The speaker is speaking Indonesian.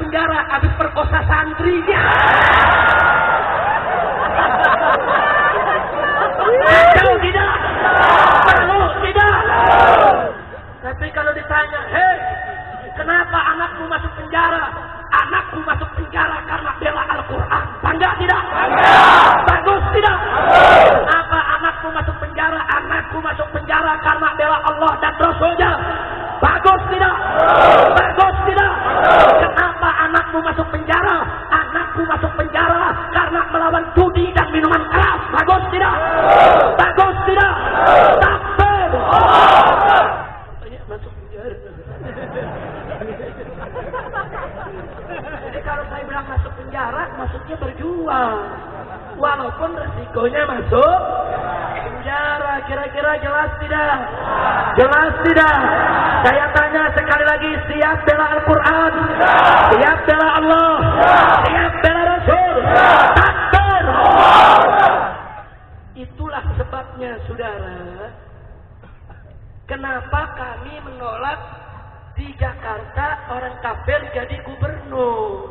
penjara habis perkosa santrinya. Tahu tidak? Tahu tidak? Tapi kalau ditanya, hei, kenapa anakmu masuk penjara? Anakku masuk penjara karena bela Al-Quran. Bangga tidak? Bangga. Bagus tidak? Bagus. Kenapa anakku masuk penjara? Anakku masuk penjara karena bela Allah dan Rasulnya. Bagus tidak? Bagus. Bagus tidak? Bagus. Kenapa anakmu masuk penjara? Anakku masuk penjara karena melawan judi dan minuman keras. Bagus tidak? Bagus. Bagus tidak? Bagus. Takbir. Masuk penjara. Jadi kalau saya bilang masuk penjara, maksudnya berjuang. Walaupun resikonya masuk penjara. Kira-kira jelas tidak? Jelas tidak? Saya tanya sekali lagi, siap bela Al-Quran? Siap bela Allah? Siap bela Rasul? Takbir! Itulah sebabnya, saudara, kenapa kami menolak di Jakarta orang kafir jadi gubernur.